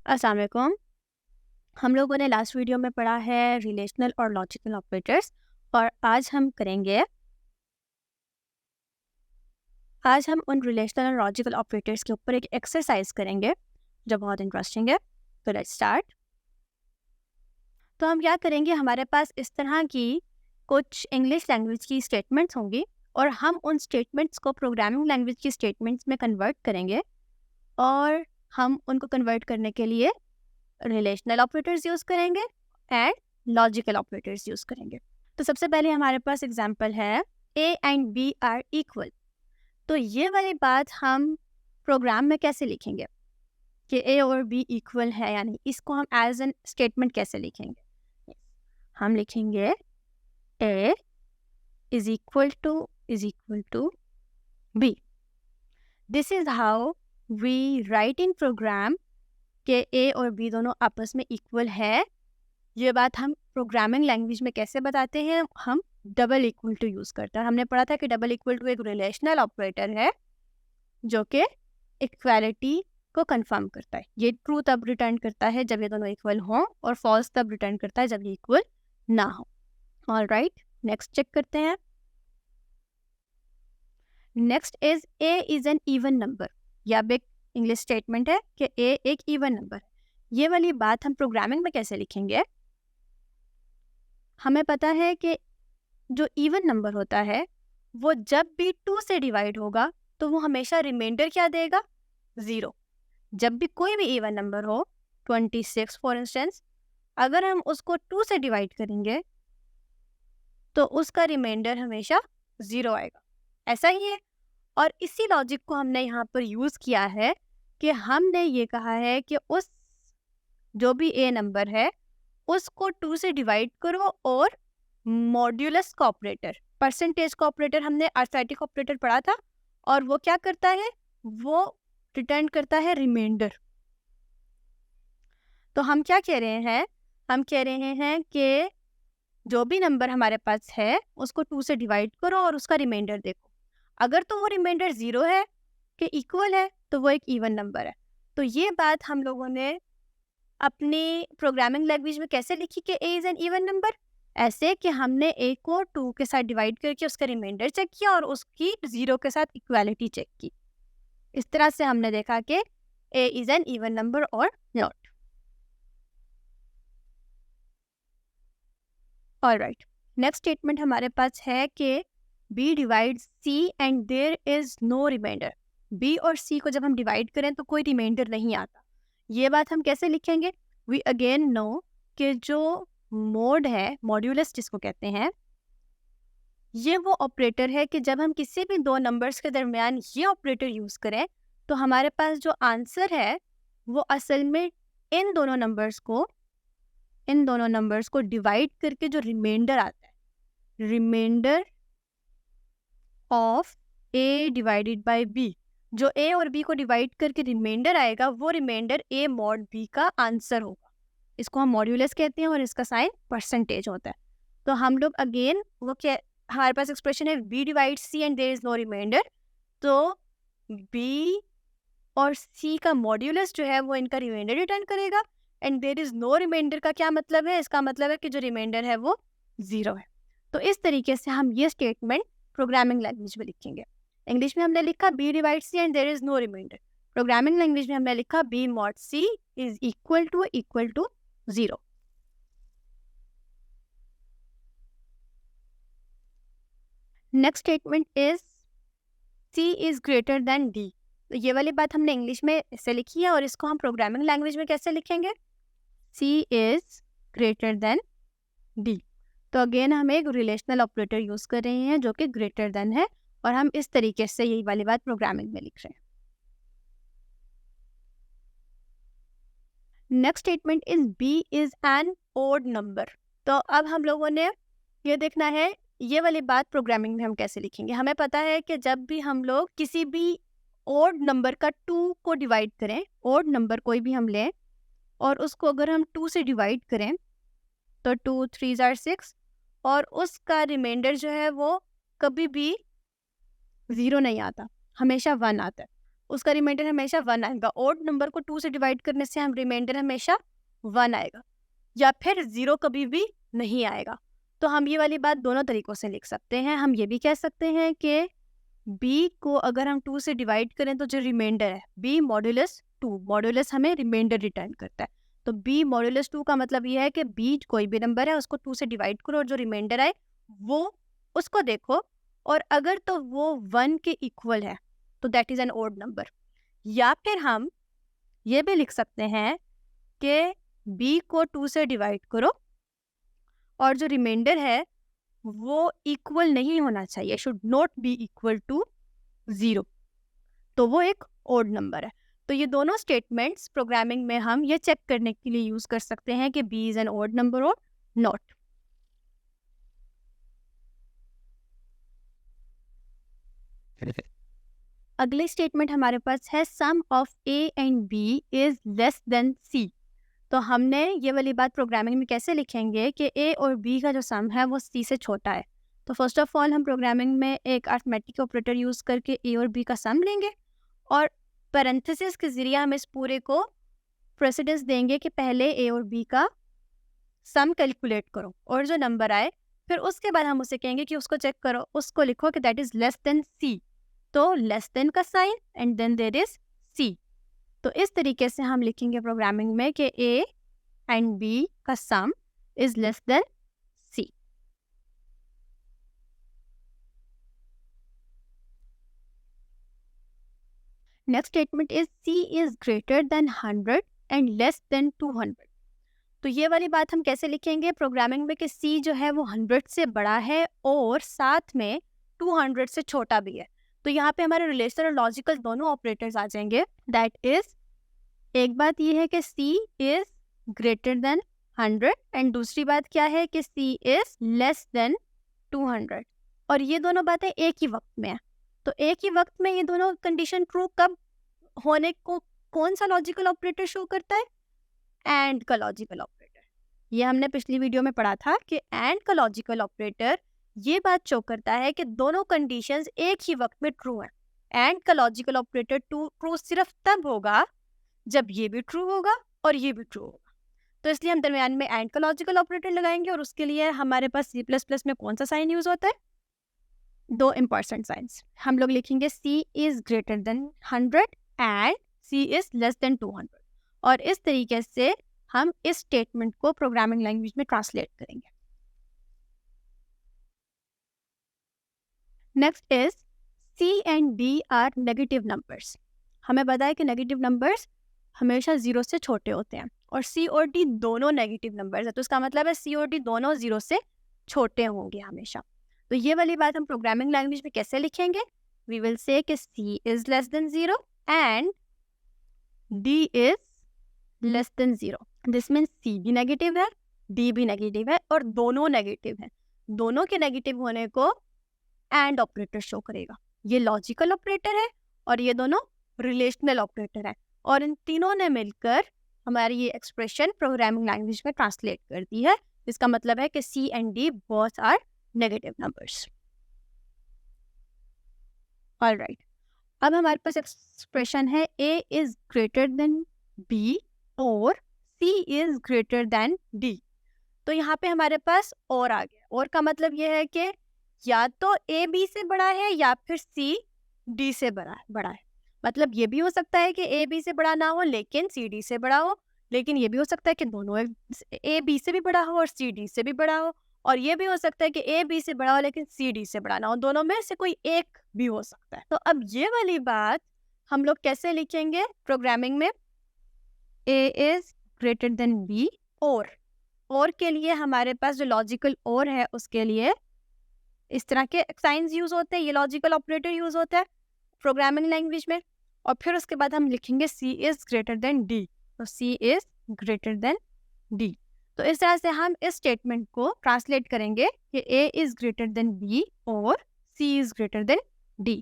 अस्सलाम वालेकुम। हम लोगों ने लास्ट वीडियो में पढ़ा है रिलेशनल और लॉजिकल ऑपरेटर्स और आज हम उन रिलेशनल और लॉजिकल ऑपरेटर्स के ऊपर एक एक्सरसाइज करेंगे जो बहुत इंटरेस्टिंग है। तो लेट्स स्टार्ट। तो हम क्या करेंगे, हमारे पास इस तरह की कुछ इंग्लिश लैंग्वेज की स्टेटमेंट्स होंगी और हम उन स्टेटमेंट्स को प्रोग्रामिंग लैंग्वेज की स्टेटमेंट्स में कन्वर्ट करेंगे और हम उनको कन्वर्ट करने के लिए रिलेशनल ऑपरेटर्स यूज़ करेंगे एंड लॉजिकल ऑपरेटर्स यूज़ करेंगे। तो सबसे पहले हमारे पास एग्जांपल है A and B are equal. तो ये वाली बात हम प्रोग्राम में कैसे लिखेंगे कि A और B इक्वल है, यानी इसको हम एज एन स्टेटमेंट कैसे लिखेंगे? हम लिखेंगे A is equal to B। This is how we write in program कि A और B दोनों आपस में इक्वल है। ये बात हम प्रोग्रामिंग लैंग्वेज में कैसे बताते हैं? हम डबल इक्वल टू यूज़ करते हैं। हमने पढ़ा था कि डबल इक्वल टू एक रिलेशनल ऑपरेटर है जो कि इक्वालिटी को कंफर्म करता है। ये ट्रू तब रिटर्न करता है जब ये दोनों इक्वल हों और फॉल्स तब रिटर्न करता है जब ये इक्वल ना हो। ऑलराइट, नेक्स्ट चेक करते हैं। Next is A is an even number. या बिग इंग्लिश स्टेटमेंट है कि A एक इवन नंबर है। ये वाली बात हम प्रोग्रामिंग में कैसे लिखेंगे? हमें पता है कि जो इवन नंबर होता है वो जब भी 2 से डिवाइड होगा तो वो हमेशा रिमाइंडर क्या देगा? 0। जब भी कोई भी इवन नंबर हो, 26 फॉर इंस्टेंस, अगर हम उसको 2 से डिवाइड करेंगे तो उसका रिमाइंडर हमेशा 0 आएगा। ऐसा ही है, और इसी लॉजिक को हमने यहाँ पर यूज़ किया है कि हमने ये कहा है कि उस जो भी A नंबर है उसको 2 से डिवाइड करो और मॉड्यूलस का ऑपरेटर, परसेंटेज का ऑपरेटर हमने अर्थमेटिक ऑपरेटर पढ़ा था, और वो क्या करता है? वो रिटर्न करता है रिमाइंडर। तो हम क्या कह रहे हैं? हम कह रहे हैं कि जो भी नंबर हमारे पास है उसको 2 से डिवाइड करो और उसका रिमाइंडर देखो। अगर तो वो रिमाइंडर 0 है कि इक्वल है तो वो एक इवन नंबर है। तो ये बात हम लोगों ने अपनी प्रोग्रामिंग लैंग्वेज में कैसे लिखी कि A is an even number? ऐसे कि हमने A को 2 के साथ डिवाइड करके उसका रिमाइंडर चेक किया और उसकी 0 के साथ इक्वालिटी चेक की। इस तरह से हमने देखा कि A is an even number और नॉट। ऑलराइट, नेक्स्ट स्टेटमेंट हमारे पास है कि B divides C and there is no remainder. B और C को जब हम डिवाइड करें तो कोई रिमाइंडर नहीं आता। ये बात हम कैसे लिखेंगे? वी अगेन नो कि जो मोड है, मॉड्यूलस जिसको कहते हैं, ये वो ऑपरेटर है कि जब हम किसी भी दो नंबर्स के दरमियान ये ऑपरेटर यूज़ करें तो हमारे पास जो आंसर है वो असल में इन दोनों नंबर्स को डिवाइड करके जो रिमाइंडर आता है, remainder of A divided by B, जो A और B को डिवाइड करके रिमाइंडर आएगा वो रिमाइंडर A मॉड B का आंसर होगा। इसको हम मॉड्यूलस कहते हैं और इसका साइन परसेंटेज होता है। तो हम लोग अगेन वो क्या, हमारे पास एक्सप्रेशन है B divide C and there is no remainder. तो B और C का मॉड्यूलस जो है वो इनका रिमाइंडर रिटर्न करेगा, and there is no remainder का क्या मतलब है? इसका मतलब है कि जो रिमाइंडर है वो 0 है। तो इस तरीके से हम ये स्टेटमेंट प्रोग्रामिंग लैंग्वेज में लिखेंगे। इंग्लिश में हमने लिखा B divide C and there is no remainder. Programming language में हमने लिखा B mod C is equal to 0। Next statement is C is greater than D। तो ये वाली बात हमने इंग्लिश में ऐसे लिखी है और इसको हम प्रोग्रामिंग लैंग्वेज में कैसे लिखेंगे? C is greater than D। तो अगेन हम एक रिलेशनल ऑपरेटर यूज कर रहे हैं जो कि ग्रेटर देन है, और हम इस तरीके से यही वाली बात प्रोग्रामिंग में लिख रहे हैं। Next statement is B is an odd number. तो अब हम लोगों ने ये देखना है ये वाली बात प्रोग्रामिंग में हम कैसे लिखेंगे। हमें पता है कि जब भी हम लोग किसी भी ओड नंबर का 2 को डिवाइड करें, ओड नंबर कोई भी हम लें और उसको अगर हम 2 से डिवाइड करें तो 2 3 आर 6, और उसका रिमाइंडर जो है वो कभी भी 0 नहीं आता, हमेशा 1 आता है। उसका रिमाइंडर हमेशा 1 आएगा। ऑड नंबर को 2 से डिवाइड करने से हम रिमाइंडर हमेशा 1 आएगा, या फिर 0 कभी भी नहीं आएगा। तो हम ये वाली बात दोनों तरीक़ों से लिख सकते हैं। हम ये भी कह सकते हैं कि b को अगर हम 2 से डिवाइड करें तो जो रिमाइंडर है b मॉड्यूलस 2, मॉड्यूलस हमें रिमाइंडर रिटर्न करता है। तो b मॉड्यूलस 2 का मतलब ये है कि b कोई भी नंबर है उसको 2 से डिवाइड करो और जो रिमाइंडर आए वो उसको देखो, और अगर तो वो 1 के इक्वल है तो that is an odd number. या फिर हम ये भी लिख सकते हैं कि b को 2 से डिवाइड करो और जो रिमाइंडर है वो इक्वल नहीं होना चाहिए, should not be equal to 0, तो वो एक ऑड नंबर है। तो ये दोनों स्टेटमेंट्स प्रोग्रामिंग में हम ये चेक करने के लिए यूज कर सकते हैं कि b is an odd number और नॉट। अगले स्टेटमेंट हमारे पास है sum of a and b is less than c। तो हमने ये वाली बात प्रोग्रामिंग में कैसे लिखेंगे कि a और b का जो सम है वो c से छोटा है। तो फर्स्ट ऑफ ऑल हम प्रोग्रामिंग में एक अरिथमेटिक ऑपरेटर यूज़ करके a और b का सम लेंगे और पैरेंथेसिस के ज़रिए हम इस पूरे को प्रेसिडेंस देंगे कि पहले a और b का सम कैलकुलेट करो और जो नंबर आए फिर उसके बाद हम उसे कहेंगे कि उसको चेक करो, उसको लिखो कि that is less than c। तो लेस देन का sign and then there is c। तो इस तरीके से हम लिखेंगे प्रोग्रामिंग में कि a एंड b का सम is less than c। Next statement is c is greater than 100 and less than 200। तो ये वाली बात हम कैसे लिखेंगे प्रोग्रामिंग में कि c जो है वो 100 से बड़ा है और साथ में 200 से छोटा भी है। तो यहाँ पे हमारे रिलेशनल और लॉजिकल दोनों ऑपरेटर्स आ जाएंगे। दैट इज, एक बात ये है कि c is greater than 100 and दूसरी बात क्या है कि c इज लेस देन 200। और ये दोनों बातें एक ही वक्त में है। तो एक ही वक्त में ये दोनों कंडीशन ट्रू कब होने को कौन सा लॉजिकल ऑपरेटर शो करता है? एंड का लॉजिकल ऑपरेटर। ये हमने पिछली वीडियो में पढ़ा था कि एंड का लॉजिकल ऑपरेटर ये बात शो करता है कि दोनों कंडीशंस एक ही वक्त में ट्रू हैं। एंड का लॉजिकल ऑपरेटर ट्रू सिर्फ तब होगा जब ये भी ट्रू होगा और ये भी ट्रू होगा। तो इसलिए हम दरमियान में एंड का लॉजिकल ऑपरेटर लगाएंगे और उसके लिए हमारे पास C++ में कौन सा साइन यूज होता है? 2 इम्पॉर्टेंट साइंस। हम लोग लिखेंगे c is greater than 100 and c is less than 200 और इस तरीके से हम इस स्टेटमेंट को प्रोग्रामिंग लैंग्वेज में ट्रांसलेट करेंगे। Next is c and d are negative numbers. हमें पता है कि नेगेटिव नंबर्स हमेशा 0 से छोटे होते हैं और c और d दोनों नेगेटिव नंबर्स है, तो इसका मतलब है c और d दोनों 0 से छोटे होंगे हमेशा। तो ये वाली बात हम प्रोग्रामिंग लैंग्वेज में कैसे लिखेंगे? वी विल से कि c is less then 0 and d is less then 0। This means c भी नेगेटिव है, d भी नेगेटिव है और दोनों नेगेटिव हैं। दोनों के नेगेटिव होने को एंड ऑपरेटर शो करेगा। ये लॉजिकल ऑपरेटर है और ये दोनों रिलेशनल ऑपरेटर है और इन तीनों ने मिलकर हमारी ये एक्सप्रेशन प्रोग्रामिंग लैंग्वेज में ट्रांसलेट कर दी है। इसका मतलब है कि c and d both are negative numbers. Alright, अब हमारे पास एक्सप्रेशन है a is greater than b और c is greater than d। तो यहाँ पे हमारे पास और आ गया। और का मतलब ये है कि या तो a b से बड़ा है या फिर c d से बड़ा है। मतलब ये भी हो सकता है कि a b से बड़ा ना हो लेकिन c d से बड़ा हो, लेकिन ये भी हो सकता है कि दोनों a b से भी बड़ा हो और c d से भी बड़ा हो, और ये भी हो सकता है कि a b से बड़ा हो लेकिन c d से बड़ा ना हो। दोनों में से कोई एक भी हो सकता है। तो अब ये वाली बात हम लोग कैसे लिखेंगे प्रोग्रामिंग में? a is greater than b और के लिए हमारे पास जो लॉजिकल और है उसके लिए इस तरह के साइंस यूज होते हैं, ये लॉजिकल ऑपरेटर यूज होता है प्रोग्रामिंग लैंग्वेज में। और फिर उसके बाद हम लिखेंगे c is greater than d। तो c is greater than d। तो इस तरह से हम इस स्टेटमेंट को ट्रांसलेट करेंगे कि a is greater than b और c is greater than d।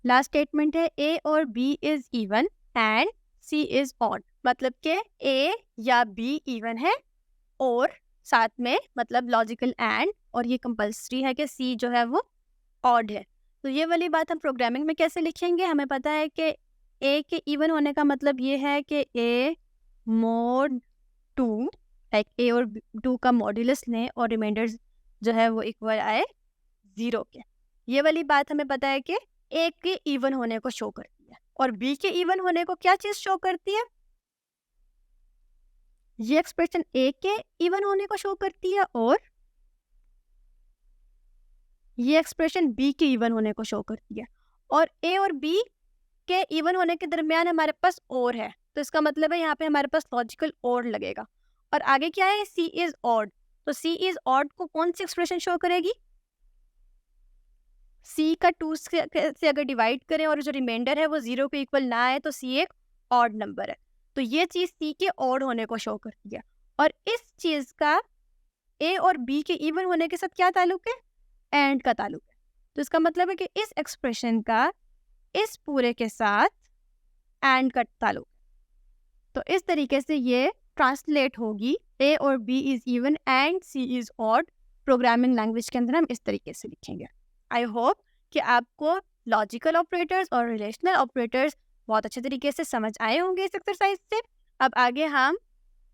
Last statement है a और b is even and c is odd. मतलब कि a या b इवन है और साथ में मतलब लॉजिकल एंड और ये कंपल्सरी है कि सी जो है वो ऑड है। तो ये वाली बात हम प्रोग्रामिंग में कैसे लिखेंगे? हमें पता है कि ए के इवन होने का मतलब ये है कि ए मोड 2, लाइक ए और 2 का मॉड्यूलस लें और रिमाइंडर जो है वो इक्वल आए 0 के। ये वाली बात हमें पता है कि ए के इवन होने को शो करती है और बी के इवन होने को क्या चीज़ शो करती है? ये एक्सप्रेशन ए के इवन होने को शो करती है और ये एक्सप्रेशन बी के इवन होने को शो करती है। और ए और बी के इवन होने के दरमियान हमारे पास और है, तो इसका मतलब है यहाँ पे हमारे पास लॉजिकल और लगेगा। और आगे क्या है? सी इज ऑड। तो सी इज ऑड को कौन सी एक्सप्रेशन शो करेगी? सी का 2 से अगर डिवाइड करें और जो रिमाइंडर है वो 0 के इक्वल ना आए तो सी एक ऑड नंबर है। तो ये चीज़ सी के ऑड होने को शो करती है। और इस चीज़ का ए और बी के इवन होने के साथ क्या ताल्लुक है? एंड का ताल्लुक है। तो इसका मतलब है कि इस एक्सप्रेशन का इस पूरे के साथ एंड का ताल्लुक है। तो इस तरीके से ये ट्रांसलेट होगी, ए और B is even and C is odd. Programming language के अंदर हम इस तरीके से लिखेंगे। आई होप कि आपको लॉजिकल ऑपरेटर्स और रिलेशनल ऑपरेटर्स बहुत अच्छे तरीके से समझ आए होंगे इस एक्सरसाइज से। अब आगे हम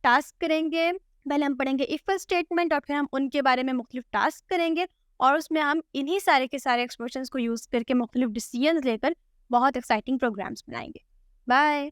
टास्क करेंगे। पहले हम पढ़ेंगे इफ स्टेटमेंट और फिर हम उनके बारे में मुख्तलिफ टास्क करेंगे और उसमें हम इन्हीं सारे के सारे एक्सप्रेशंस को यूज़ करके मुख्तलिफ डिसीजंस लेकर बहुत एक्साइटिंग प्रोग्राम्स बनाएंगे। बाय।